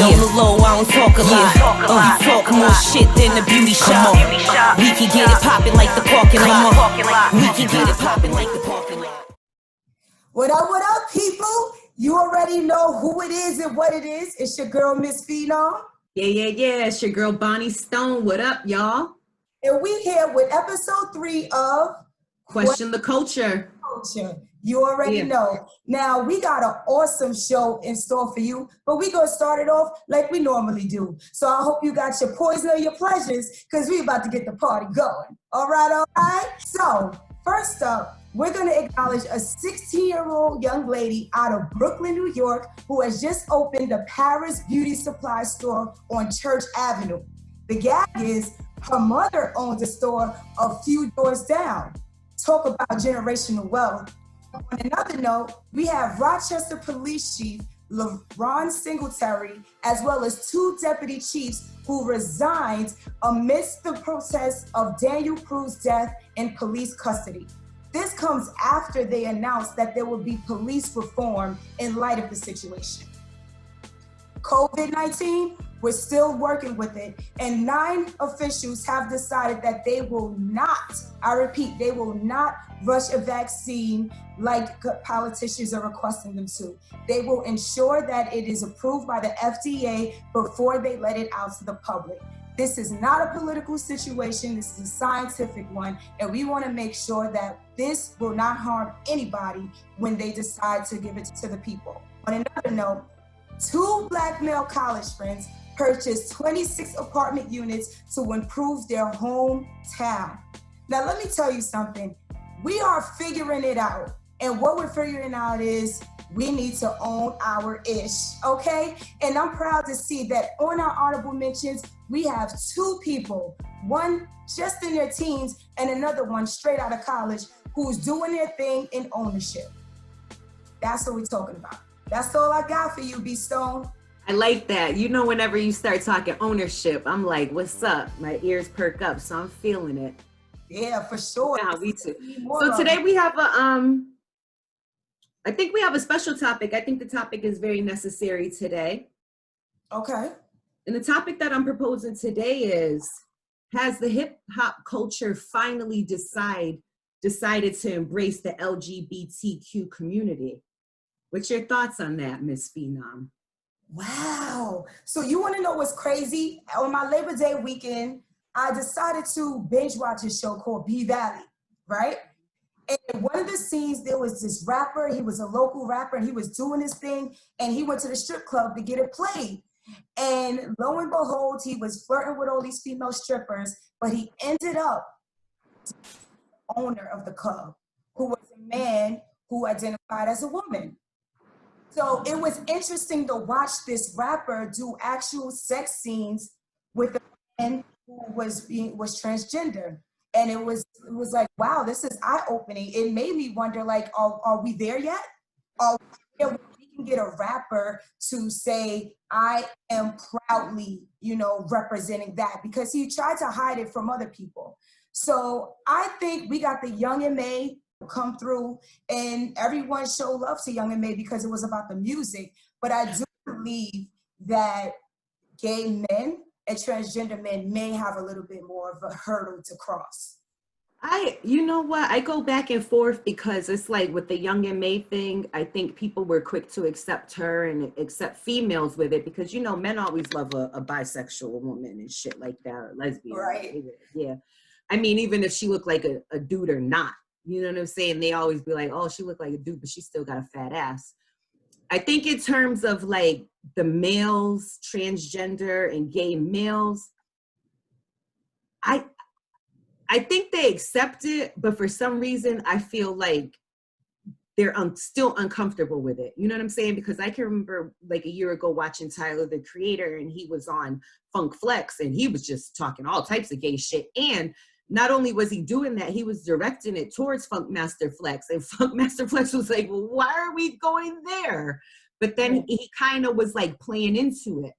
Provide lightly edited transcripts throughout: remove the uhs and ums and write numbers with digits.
On the low, I don't talk a lot. You talk more shit than the beauty shop. We can get it poppin' like the parking lot. We can get it poppin' like the parking lot. What up, people? You already know who it is and what it is. It's your girl, Miss Phenom. Yeah. It's your girl, Bonnie Stone. What up, y'all? And we here with episode 3 of Question the Culture. You already know. Now, we got an awesome show in store for you, but we gonna start it off like we normally do. So I hope you got your poison or your pleasures, because we about to get the party going. All right? So, first up, we're gonna acknowledge a 16-year-old young lady out of Brooklyn, New York, who has just opened the Paris Beauty Supply store on Church Avenue. The gag is her mother owns a store a few doors down. Talk about generational wealth. On another note, we have Rochester Police Chief LeRon Singletary, as well as 2 deputy chiefs who resigned amidst the process of Daniel Cruz's death in police custody. This comes after they announced that there will be police reform in light of the situation. COVID-19, we're still working with it, and 9 officials have decided that they will not, I repeat, they will not rush a vaccine like politicians are requesting them to. They will ensure that it is approved by the FDA before they let it out to the public. This is not a political situation, this is a scientific one, and we want to make sure that this will not harm anybody when they decide to give it to the people. On another note, 2 Black male college friends purchased 26 apartment units to improve their hometown. Now, let me tell you something. We are figuring it out. And what we're figuring out is we need to own our ish, okay? And I'm proud to see that on our honorable mentions, we have 2 people, one just in their teens and another one straight out of college who's doing their thing in ownership. That's what we're talking about. That's all I got for you, B Stone. I like that. You know, whenever you start talking ownership, I'm like, what's up? My ears perk up, so I'm feeling it. Yeah, for sure. Yeah, we too. So today we have I think we have a special topic. I think the topic is very necessary today. Okay. And the topic that I'm proposing today is, has the hip hop culture finally decided to embrace the LGBTQ community? What's your thoughts on that, Miss Phenom? Wow. So you want to know what's crazy? On my Labor Day weekend, I decided to binge watch a show called V.I.P, right? And one of the scenes, there was this rapper, he was a local rapper, and he was doing his thing, and he went to the strip club to get it played. And lo and behold, he was flirting with all these female strippers, but he ended up owner of the club, who was a man who identified as a woman. So it was interesting to watch this rapper do actual sex scenes with a man who was transgender. And it was like, wow, this is eye-opening. It made me wonder, like, are we there yet? Are we there where we can get a rapper to say, I am proudly, representing that? Because he tried to hide it from other people. So I think we got the Young M.A. come through, and everyone showed love to Young M.A. because it was about the music. But I do believe that gay men and transgender men may have a little bit more of a hurdle to cross. You know what? I go back and forth because it's like with the Young M.A. thing, I think people were quick to accept her and accept females with it because, men always love a bisexual woman and shit like that, or lesbian. Right. Yeah. I mean, even if she looked like a dude or not, you know what I'm saying? They always be like, oh, she looked like a dude, but she still got a fat ass. I think in terms of like the males, transgender and gay males, I think they accept it, but for some reason, I feel like they're still uncomfortable with it. You know what I'm saying? Because I can remember like a year ago watching Tyler, the Creator, and he was on Funk Flex, and he was just talking all types of gay shit. And not only was he doing that, he was directing it towards Funk Master Flex. And Funk Master Flex was like, well, why are we going there? But then he kind of was like playing into it.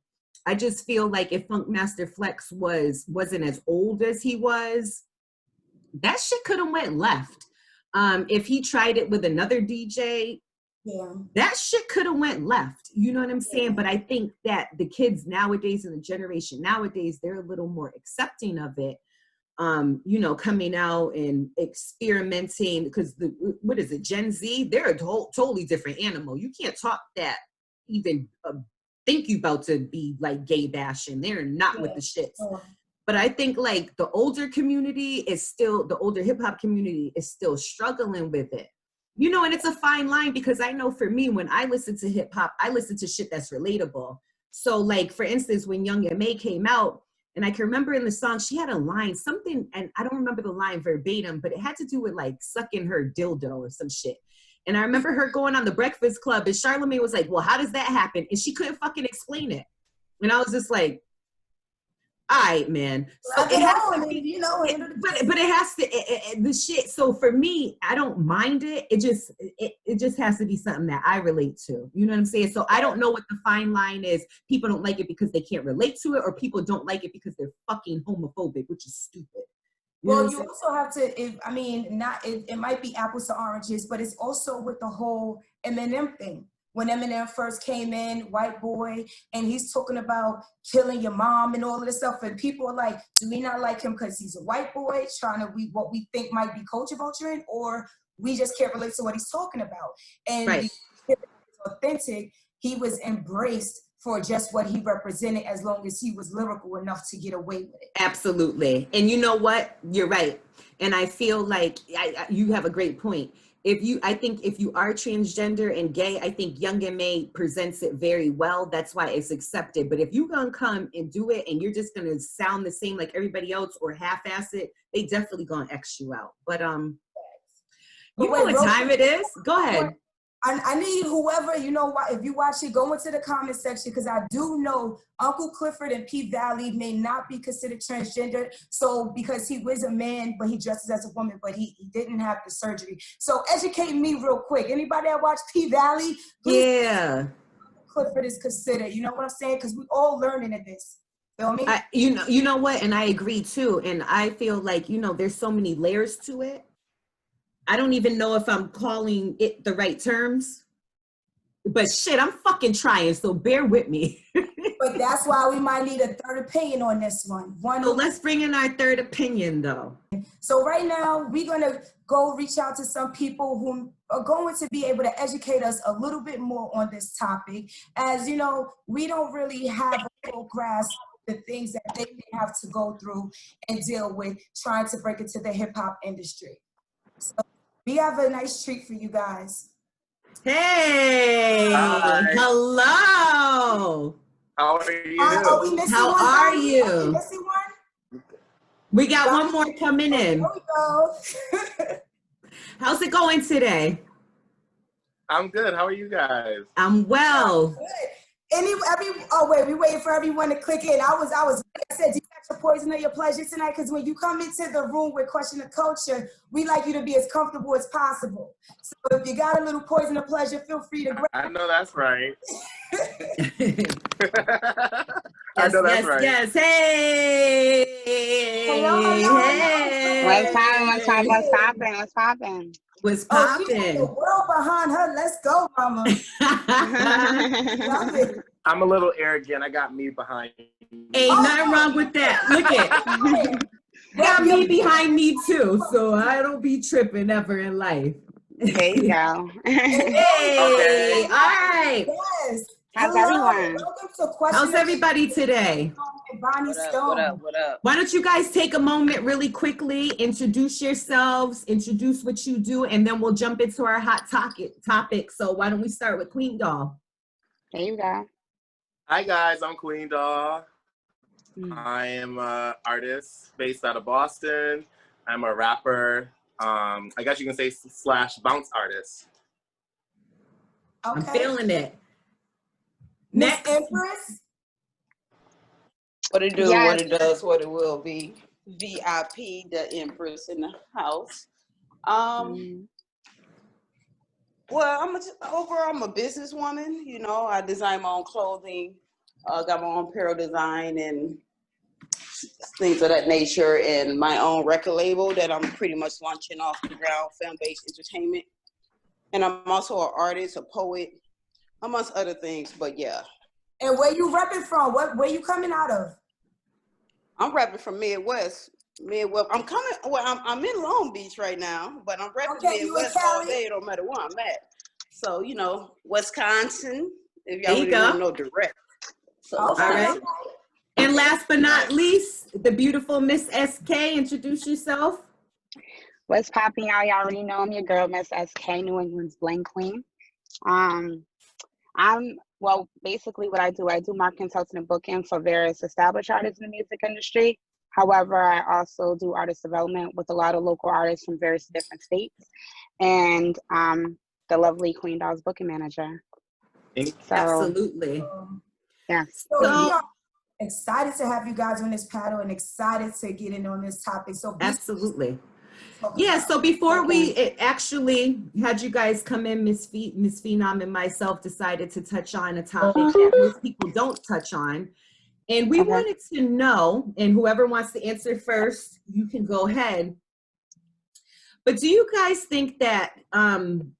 I just feel like if Funk Master Flex wasn't as old as he was, that shit could have went left. If he tried it with another DJ, Yeah. That shit could have went left. You know what I'm saying? But I think that the kids nowadays and the generation nowadays, they're a little more accepting of it. You know, coming out and experimenting, because what is it, Gen Z? They're a totally different animal. You can't talk that, even think you about to be like gay bashing. They're not with the shits. But I think like the older community is still, the older hip hop community is still struggling with it. You know, and it's a fine line, because I know for me, when I listen to hip hop, I listen to shit that's relatable. So like, for instance, when Young M.A came out, and I can remember in the song, she had a line, something, and I don't remember the line verbatim, but it had to do with like sucking her dildo or some shit. And I remember her going on the Breakfast Club, and Charlamagne was like, well, how does that happen? And she couldn't fucking explain it. And I was just like, all right, man. So it has to be, you know, but it has to, the shit. So for me, I don't mind it. It just has to be something that I relate to. You know what I'm saying? So I don't know what the fine line is. People don't like it because they can't relate to it, or people don't like it because they're fucking homophobic, which is stupid. Well, you also have to, it might be apples to oranges, but it's also with the whole Eminem thing. When Eminem first came in, white boy, and he's talking about killing your mom and all of this stuff, and people are like, do we not like him because he's a white boy trying to what we think might be culture vulturing, or we just can't relate to what he's talking about? And right. Authentic, he was embraced for just what he represented, as long as he was lyrical enough to get away with it. Absolutely. And you know what? You're right. And I feel like you have a great point. I think if you are transgender and gay, I think Young M.A presents it very well. That's why it's accepted. But if you're going to come and do it and you're just going to sound the same like everybody else or half-ass it, they definitely going to X you out. But you know what time it is? Go ahead. I need whoever, you know, if you watch it, go into the comment section, because I do know Uncle Clifford and P Valley may not be considered transgender. So because he was a man, but he dresses as a woman, but he didn't have the surgery. So educate me real quick. Anybody that watch P Valley? Yeah. Clifford is considered, you know what I'm saying? Because we all learning in this. Feel me? You know what? And I agree too. And I feel like, you know, there's so many layers to it. I don't even know if I'm calling it the right terms, but shit, I'm fucking trying, so bear with me. But that's why we might need a third opinion on this one. So let's bring in our third opinion, though. So right now, we're going to go reach out to some people who are going to be able to educate us a little bit more on this topic. As you know, we don't really have a full grasp of the things that they may have to go through and deal with trying to break into the hip-hop industry. So we have a nice treat for you guys. Hey! Hi. Hello! How are you? How are you? Missing one? We got one more coming in. There we go. How's it going today? I'm good. How are you guys? I'm well. Good. We waiting for everyone to click in. I said, do you got your poison or your pleasure tonight? Because when you come into the room with Question of Culture, we like you to be as comfortable as possible. So if you got a little poison or pleasure, feel free to grab. I know that's right. I know that's right. Yes. Hey. Hello. Hey. What's poppin'? What's She poppin'? got the world behind her. Let's go, mama. Love it. I'm a little arrogant. I got me behind me. Ain't nothing wrong with that. Look it. Got me behind me too, so I don't be tripping ever in life. There you go. Hey, all right. Yes. How's Hello. everyone? Welcome to Question How's everybody today? Bonnie Stone. What up? Why don't you guys take a moment really quickly, introduce yourselves, introduce what you do, and then we'll jump into our hot topic. So why don't we start with Kweeng Doll? There you go. Hi guys, I'm Kweeng Doll. I am an artist based out of Boston. I'm a rapper. I guess you can say / bounce artist. Okay. I'm feeling it. Miss Next. Empress. What it do, Yes. what it does, what it will be. V.I.P, the Empress in the house. Well, I'm a businesswoman. You know, I design my own clothing. Got my own apparel design and things of that nature, and my own record label that I'm pretty much launching off the ground, Fan-Based Entertainment. And I'm also an artist, a poet, amongst other things. But yeah. And where you repping from? Where you coming out of? I'm rapping from Midwest. I'm coming. Well, I'm in Long Beach right now, but I'm rapping Okay, you in Midwest all Cali? day, no matter where I'm at. So Wisconsin. If There y'all you really want to go. know direct. So Okay, All right. Wisconsin. And last but not least, the beautiful Miss SK. Introduce yourself. What's popping, y'all? Y'all already know I'm your girl, Miss SK, New England's Bling Queen. Basically what I do marketing, consulting, and booking for various established artists in the music industry. However, I also do artist development with a lot of local artists from various different states. And the lovely Kweeng Doll's booking manager. So, Absolutely. yeah. So So- we are excited to have you guys on this panel and excited to get in on this topic. So Absolutely. Yeah, so before we actually had you guys come in, Miss Phenom and myself decided to touch on a topic that most people don't touch on. And we wanted to know, and whoever wants to answer first, you can go ahead. But do you guys think that the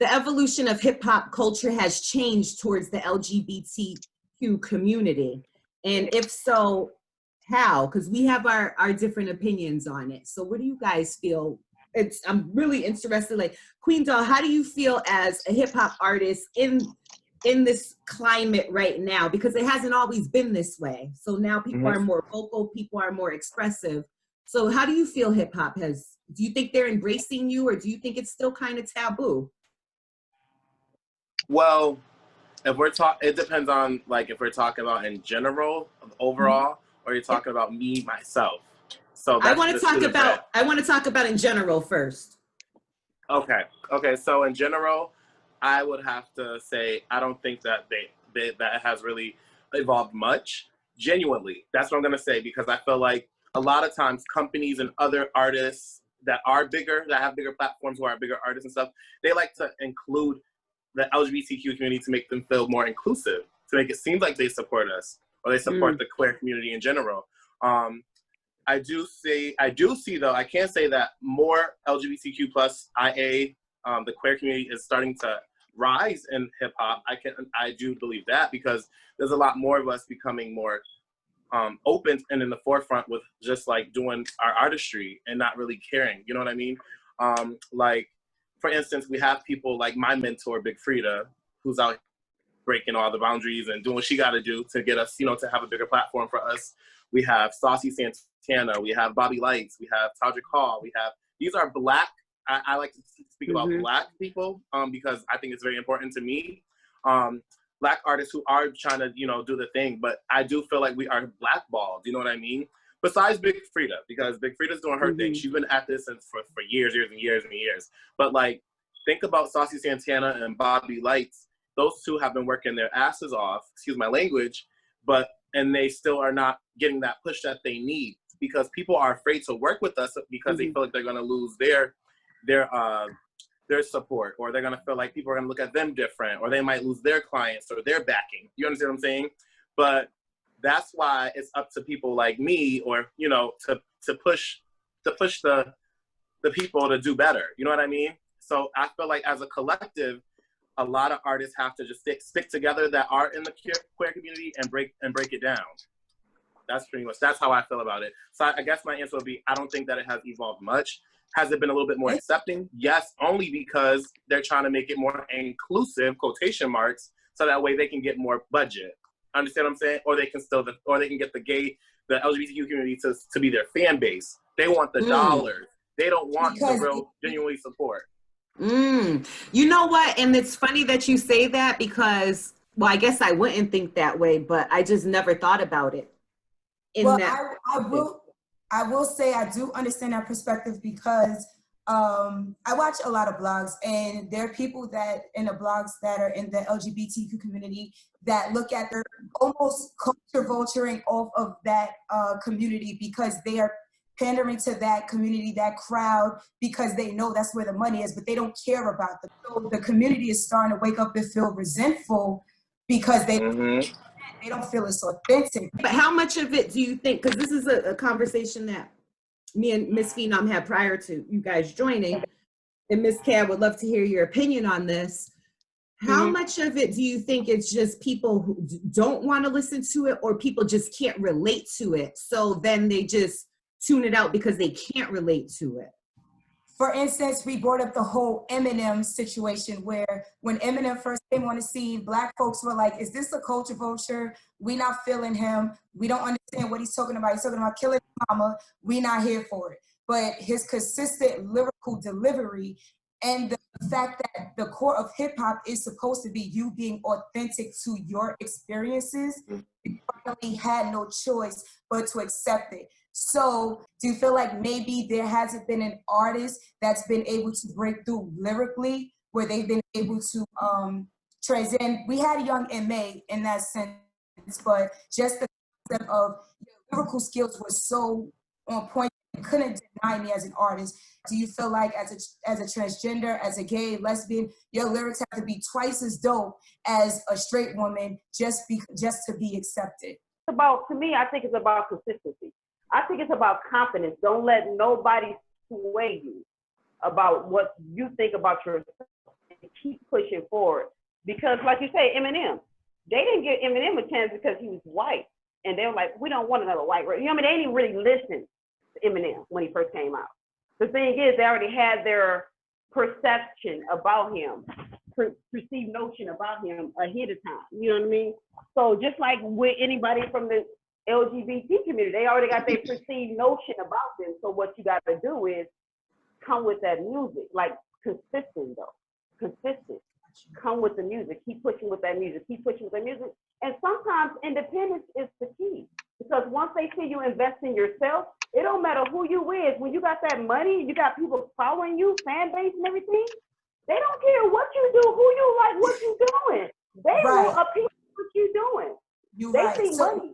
evolution of hip hop culture has changed towards the LGBTQ community? And if so, how? Because we have our different opinions on it. So what do you guys feel? I'm really interested, like Kweeng Doll, how do you feel as a hip hop artist in this climate right now? Because it hasn't always been this way. So now people are more vocal, people are more expressive. So how do you feel hip hop do you think they're embracing you, or do you think it's still kind of taboo? Well, it depends on like if we're talking about in general, overall, or you're talking about me, myself. So I want to talk about in general first. Okay. So in general, I would have to say I don't think that that has really evolved much. Genuinely, that's what I'm gonna say, because I feel like a lot of times companies and other artists that are bigger, that have bigger platforms, who are bigger artists and stuff, they like to include the LGBTQ community to make them feel more inclusive, to make it seem like they support us or they support the queer community in general. I do see though, I can say that more LGBTQ plus IA, the queer community is starting to rise in hip hop. I do believe that, because there's a lot more of us becoming more open and in the forefront with just like doing our artistry and not really caring. You know what I mean? Like, for instance, we have people like my mentor, Big Frida, who's out breaking all the boundaries and doing what she got to do to get us, to have a bigger platform for us. We have Saucy Santana, we have Bobby Lights, we have Todrick Hall, these are Black, I like to speak about Black people because I think it's very important to me. Black artists who are trying to, do the thing, but I do feel like we are blackballed, you know what I mean? Besides Big Frida, because Big Frida's doing her thing. She's been at this for years and years and years. But like, think about Saucy Santana and Bobby Lights. Those two have been working their asses off, excuse my language, and they still are not getting that push that they need, because people are afraid to work with us because they feel like they're gonna lose their support, or they're gonna feel like people are gonna look at them different, or they might lose their clients or their backing. You understand what I'm saying? But that's why it's up to people like me, or to push the people to do better. You know what I mean? So I feel like as a collective, a lot of artists have to just stick together that are in the queer community and break it down. That's how I feel about it. So I guess my answer would be, I don't think that it has evolved much. Has it been a little bit more accepting? Yes, only because they're trying to make it more inclusive, quotation marks, so that way they can get more budget. Understand what I'm saying? Or they can get the LGBTQ community to be their fan base. They want the dollars. They don't want the real, genuinely support. You know what? And it's funny that you say that, because, well, I guess I wouldn't think that way, but I just never thought about it. I will say I do understand that perspective, because I watch a lot of blogs, and there are people that in the blogs that are in the LGBTQ community that look at their almost culture vulturing off of that community, because they are pandering to that community, that crowd, because they know that's where the money is, but they don't care about them. So the community is starting to wake up and feel resentful because they don't feel it's authentic. But how much of it do you think, because this is a conversation that me and Miss Phenom had prior to you guys joining, And Ms. K, I would love to hear your opinion on this. How Mhm. much of it do you think it's just people who don't want to listen to it, or people just can't relate to it, so then they just tune it out because they can't relate to it? For instance, we brought up the whole Eminem situation where when Eminem first came on the scene, Black folks were like, is this a culture vulture? We not feeling him. We don't understand what he's talking about. He's talking about killing mama. We not here for it. But his consistent lyrical delivery and the fact that the core of hip hop is supposed to be you being authentic to your experiences, we finally had no choice but to accept it. So do you feel like maybe there hasn't been an artist that's been able to break through lyrically, where they've been able to transcend? We had Young M.A. in that sense, but just the concept of your lyrical skills were so on point, you couldn't deny me as an artist. Do you feel like as a transgender, as a gay, lesbian, your lyrics have to be twice as dope as a straight woman just to be accepted? To me, I think it's about consistency. I think it's about confidence. Don't let nobody sway you about what you think about yourself, and keep pushing forward. Because like you say, Eminem, they didn't give Eminem a chance because he was white. And they were like, we don't want another white rapper. You know what I mean? They didn't really listen to Eminem when he first came out. The thing is, they already had their perception about him, perceived notion about him ahead of time. You know what I mean? So just like with anybody from the LGBT community, they already got their perceived notion about them. So what you got to do is come with that music, like consistent though, consistent. Come with the music, keep pushing with that music, keep pushing with that music. And sometimes independence is the key, because once they see you invest in yourself, it don't matter who you is. When you got that money, you got people following you, fan base and everything, they don't care what you do, who you like, what you doing. They will appeal what you doing. They see money.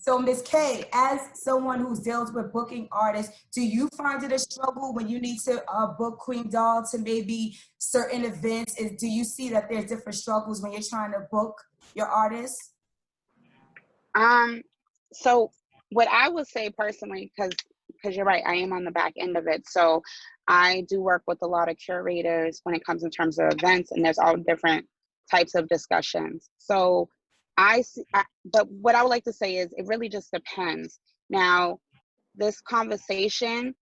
So Ms. K, as someone who deals with booking artists, do you find it a struggle when you need to book Kweeng Doll to maybe certain events? Do you see that there's different struggles when you're trying to book your artists? So what I would say personally, because you're right, I am on the back end of it. So I do work with a lot of curators when it comes in terms of events, and there's all different types of discussions. So but what I would like to say is it really just depends. Now, this conversation,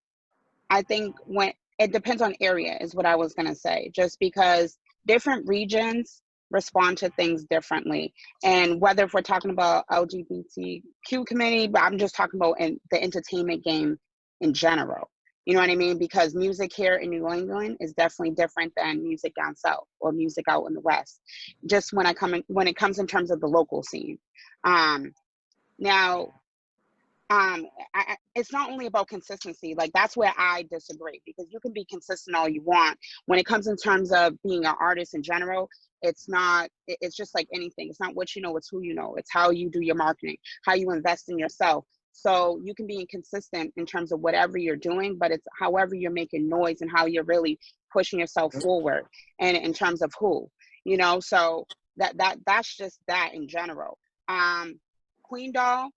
I think when it depends on area is what I was going to say, just because different regions respond to things differently. And whether if we're talking about LGBTQ community, but I'm just talking about in the entertainment game in general. You know what I mean? Because music here in New England is definitely different than music down south or music out in the West. Just when it comes in terms of the local scene. Now, it's not only about consistency. Like that's where I disagree, because you can be consistent all you want. When it comes in terms of being an artist in general, it's just like anything. It's not what you know, it's who you know. It's how you do your marketing, how you invest in yourself. So you can be inconsistent in terms of whatever you're doing, but it's however you're making noise and how you're really pushing yourself forward, and in terms of who, you know. So that's just that in general. Kweeng Doll,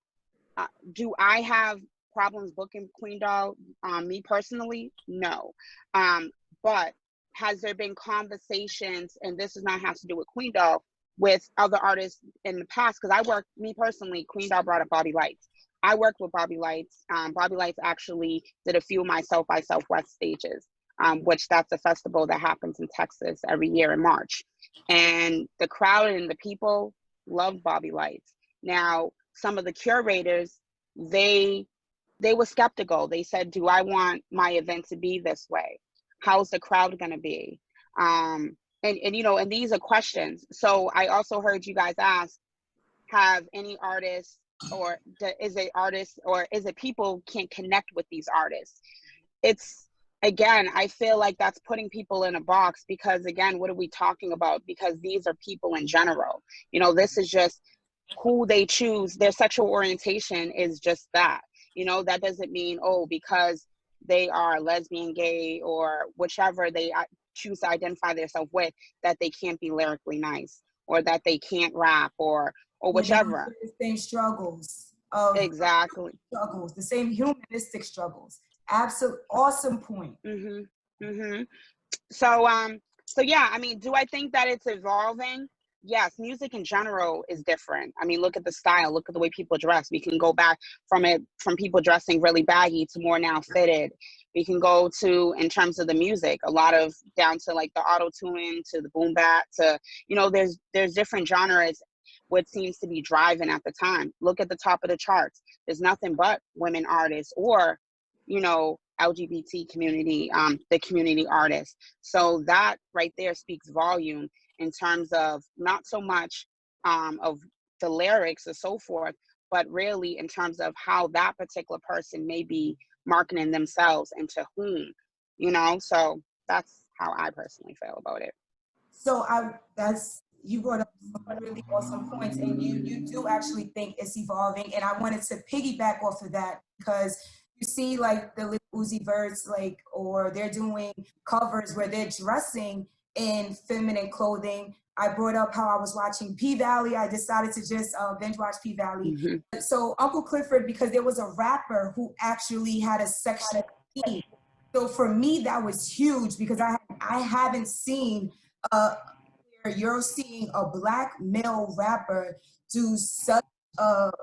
do I have problems booking Kweeng Doll? Me personally, no. But has there been conversations, and this does not have to do with Kweeng Doll, with other artists in the past? Because me personally, Kweeng Doll brought up Bobby Lights. I worked with Bobby Lights. Bobby Lights actually did a few of my South by Southwest stages, which that's a festival that happens in Texas every year in March. And the crowd and the people love Bobby Lights. Now, some of the curators, they were skeptical. They said, do I want my event to be this way? How's the crowd going to be? And you know, and these are questions. So I also heard you guys ask, have any artists, or is it people can't connect with these artists? It's, again, I feel like that's putting people in a box, because again, what are we talking about? Because these are people in general. You know, this is just who they choose. Their sexual orientation is just that. You know, that doesn't mean, oh, because they are lesbian, gay, or whichever they choose to identify themselves with, that they can't be lyrically nice, or that they can't rap, or whichever. The same struggles. Exactly. The same humanistic struggles. Absolute awesome point. So yeah, I mean, do I think that it's evolving? Yes, music in general is different. I mean, look at the style, look at the way people dress. We can go back from people dressing really baggy to more now fitted. We can go to, in terms of the music, a lot of down to like the auto tune to the boom bap to, there's different genres. What seems to be driving at the time. Look at the top of the charts. There's nothing but women artists or, LGBT community, the community artists. So that right there speaks volume in terms of not so much of the lyrics or so forth, but really in terms of how that particular person may be marketing themselves and to whom, so that's how I personally feel about it. So you brought up some really awesome points, and you do actually think it's evolving. And I wanted to piggyback off of that because you see like the Lil Uzi Verts, or they're doing covers where they're dressing in feminine clothing. I brought up how I was watching P-Valley. I decided to just binge watch P-Valley. Mm-hmm. So Uncle Clifford, because there was a rapper who actually had a section E. So for me, that was huge because I haven't seen you're seeing a Black male rapper do such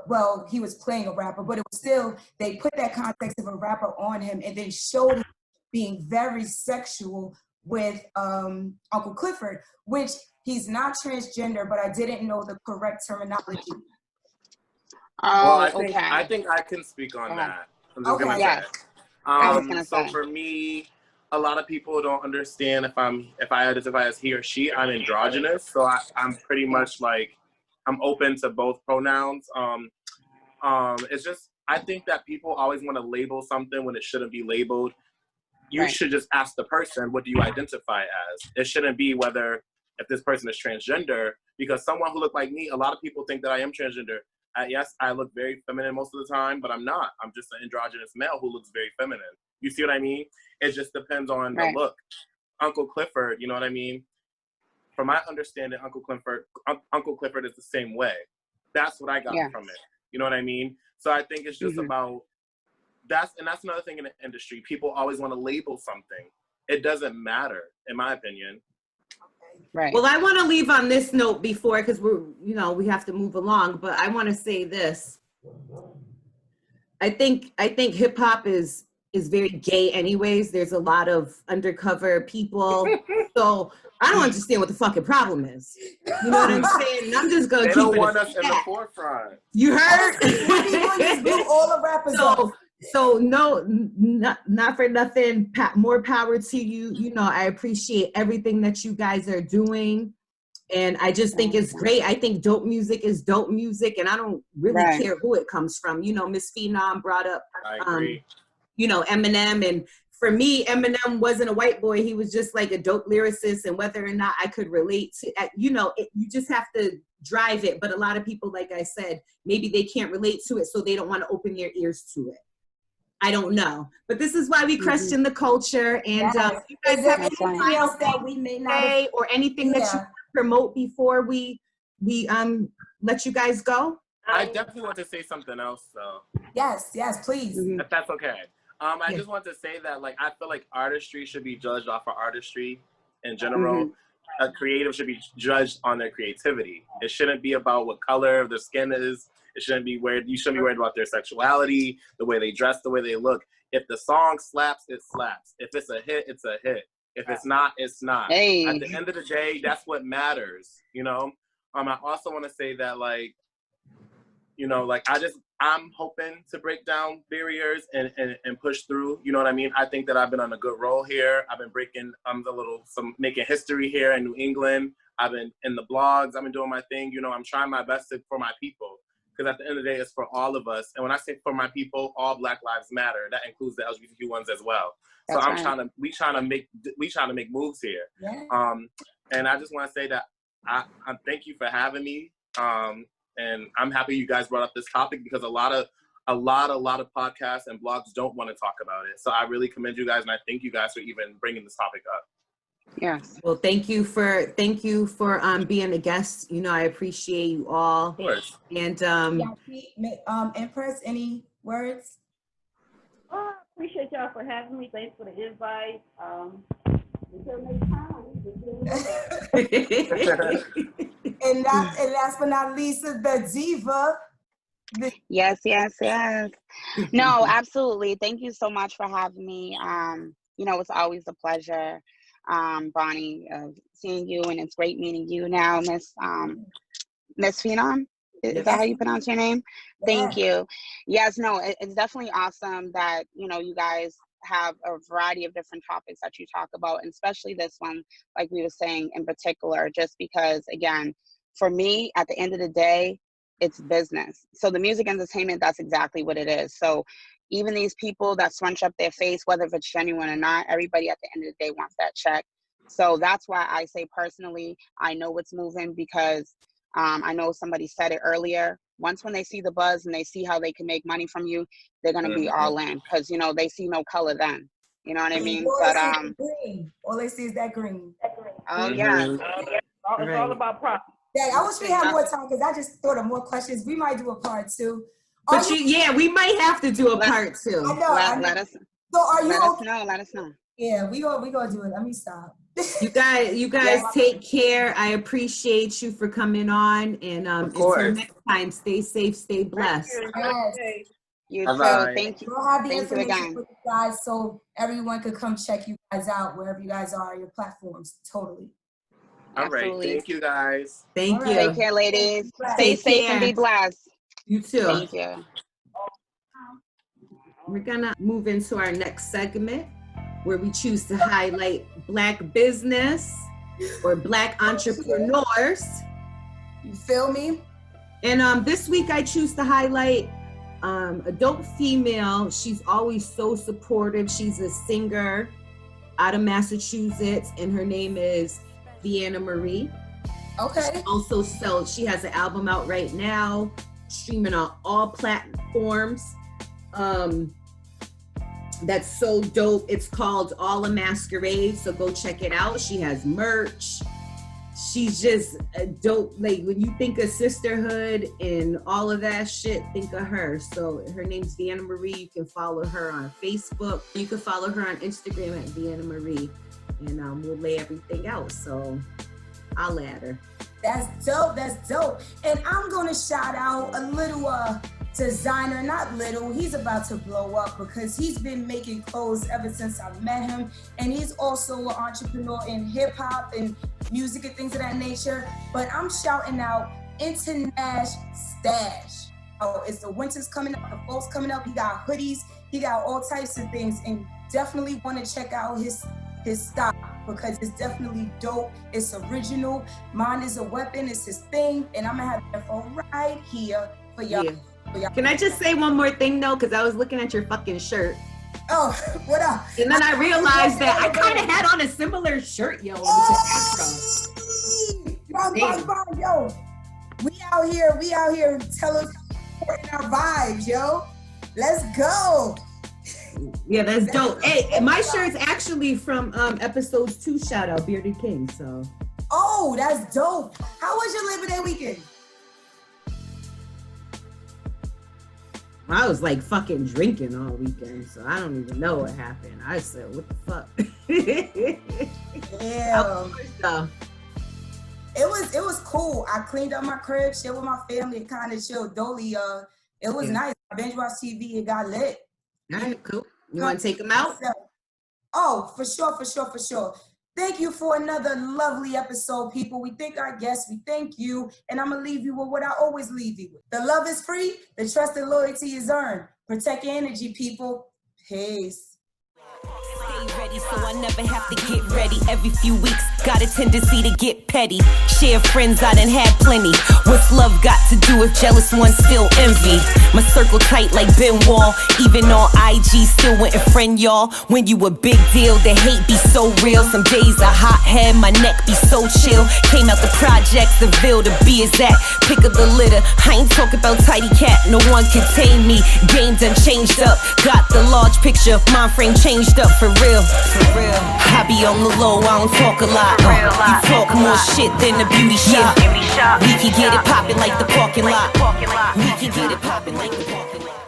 well, he was playing a rapper, but it was still, they put that context of a rapper on him and then showed him being very sexual with Uncle Clifford, which he's not transgender, but I didn't know the correct terminology. Oh, well, I think I can speak on that. I'm just gonna say. I was gonna say. So for me, a lot of people don't understand if I identify as he or she, I'm androgynous. So I'm pretty much like, I'm open to both pronouns. It's just, I think that people always want to label something when it shouldn't be labeled. You should just ask the person, what do you identify as? It shouldn't be if this person is transgender, because someone who look like me, a lot of people think that I am transgender. Yes, I look very feminine most of the time, but I'm not. I'm just an androgynous male who looks very feminine. You see what I mean? It just depends on the look. Uncle Clifford, you know what I mean? From my understanding, Uncle Clifford is the same way. That's what I got from it. You know what I mean? So I think it's just about, that's another thing in the industry. People always want to label something. It doesn't matter, in my opinion. Right. Well, I want to leave on this note before, because we have to move along, but I want to say this. I think hip hop is very gay anyways. There's a lot of undercover people. So I don't understand what the fucking problem is. You know what I'm saying? I'm just going to keep it. They don't want us in the forefront. You heard? All the rappers So no, not for nothing. More power to you. I appreciate everything that you guys are doing. And I just think it's great. I think dope music is dope music, and I don't really care who it comes from. Miss Phenom brought up, Eminem, and for me, Eminem wasn't a white boy. He was just like a dope lyricist, and whether or not I could relate to, you just have to drive it. But a lot of people, like I said, maybe they can't relate to it, so they don't want to open their ears to it. I don't know, but this is why we question the culture. And you guys have anything else that we may not say, or anything that you promote before we let you guys go? I definitely want to say something else, though. Yes, please. If that's okay. I just want to say that, I feel like artistry should be judged off of artistry in general. A creative should be judged on their creativity. It shouldn't be about what color their skin is. It shouldn't be you shouldn't be worried about their sexuality, the way they dress, the way they look. If the song slaps, it slaps. If it's a hit, it's a hit. If it's not, it's not. Hey. At the end of the day, that's what matters, I also want to say that, I'm hoping to break down barriers and push through, you know what I mean? I think that I've been on a good roll here. I've been making history here in New England. I've been in the blogs. I've been doing my thing. I'm trying my best for my people. Because at the end of the day, it's for all of us. And when I say for my people, all Black lives matter. That includes the LGBTQ ones as well. That's so we trying to make moves here. Yeah. And I just want to say that I thank you for having me. And I'm happy you guys brought up this topic because a lot of podcasts and blogs don't want to talk about it. So I really commend you guys, and I thank you guys for even bringing this topic up. Yes. Well, thank you for being a guest. I appreciate you all. Of course. And Empress, any words? I appreciate y'all for having me. Thanks for the invite. And last but not least, the diva. Yes. No, absolutely. Thank you so much for having me. It's always a pleasure, Bonnie, seeing you, and it's great meeting you now, Miss Phenom. Is that how you pronounce your name? Thank you. Yes, no, it's definitely awesome that, you guys have a variety of different topics that you talk about, and especially this one, like we were saying in particular, just because, again, for me, at the end of the day, it's business. So the music entertainment, that's exactly what it is. So even these people that scrunch up their face, whether if it's genuine or not, everybody at the end of the day wants that check. So that's why I say personally, I know what's moving, because I know somebody said it earlier. Once when they see the buzz and they see how they can make money from you, they're going to be all in, because, they see no color then. You know what I mean? But green. All they see is that green. Oh, yeah. It's all about profit. Yeah, I wish we had more time, because I just thought of more questions. We might do a part 2. But we might have to do a part 2. I know. Let us know. Yeah, we gonna do it. Let me stop. You guys take care. I appreciate you for coming on, and until next time, stay safe, stay blessed. Yes. You too. Thank you. We'll have the Thank you information again. for you guys, so everyone could come check you guys out wherever you guys are, your platforms. Totally. All right. Thank you, guys. Thank you. Take care, ladies. Stay safe and be blessed. You too. Thank you. We're gonna move into our next segment, where we choose to highlight Black business or Black entrepreneurs. You feel me? And this week I choose to highlight a dope female. She's always so supportive. She's a singer out of Massachusetts, and her name is Vienna Marie. Okay. She has an album out right now, streaming on all platforms. That's so dope. It's called All a Masquerade, so go check it out. She has merch. She's just a dope. Like, when you think of sisterhood and all of that shit, think of her. So her name's Vienna Marie. You can follow her on Facebook. You can follow her on Instagram at Vienna Marie, and we'll lay everything out. So I'll add her. That's dope. And I'm gonna shout out a little designer, not little, he's about to blow up, because he's been making clothes ever since I met him, and he's also an entrepreneur in hip-hop and music and things of that nature. But I'm shouting out International Stash. Oh, it's the winter's coming up, the fall's coming up. He got hoodies, he got all types of things, and definitely want to check out his stock, because it's definitely dope. It's original. Mine is a weapon. It's his thing, and I'm gonna have it for right here for y'all. Yeah. Can I just say one more thing though? Because I was looking at your fucking shirt. Oh, what up? And then I realized that I kind of had on a similar shirt, yo. It was an afro. Yo, we out here telling our vibes, yo. Let's go. Yeah, that's dope. Hey, my shirt's actually from episodes 2, shout out Bearded King. So. Oh, that's dope. How was your Labor Day weekend? I was like fucking drinking all weekend, so I don't even know what happened. I said, what the fuck? Yeah. So. It was cool. I cleaned up my crib, chilled with my family, kind of chilled dolly. It was nice. I binge watched TV. It got lit. All right, cool. You want to take them out? Oh, for sure. Thank you for another lovely episode, people. We thank our guests. We thank you. And I'm going to leave you with what I always leave you with. The love is free. The trust and loyalty is earned. Protect your energy, people. Peace. Stay ready so I never have to get ready. Every few weeks, got a tendency to get petty. Share friends, I done had plenty. What's love got to do if jealous ones still envy? My circle tight like Ben Wall. Even on IG, still wouldn't friend y'all. When you a big deal, the hate be so real. Some days a hot head, my neck be so chill. Came out the projects, the Ville, the B is that. Pick up the litter, I ain't talking about tidy cat. No one can tame me, game done changed up. Got the large picture, mind frame changed up for real. I be on the low, I don't talk a lot. You talk more shit than the beauty shop. We can get it poppin' like the parking lot. We can get it poppin' like the parking lot.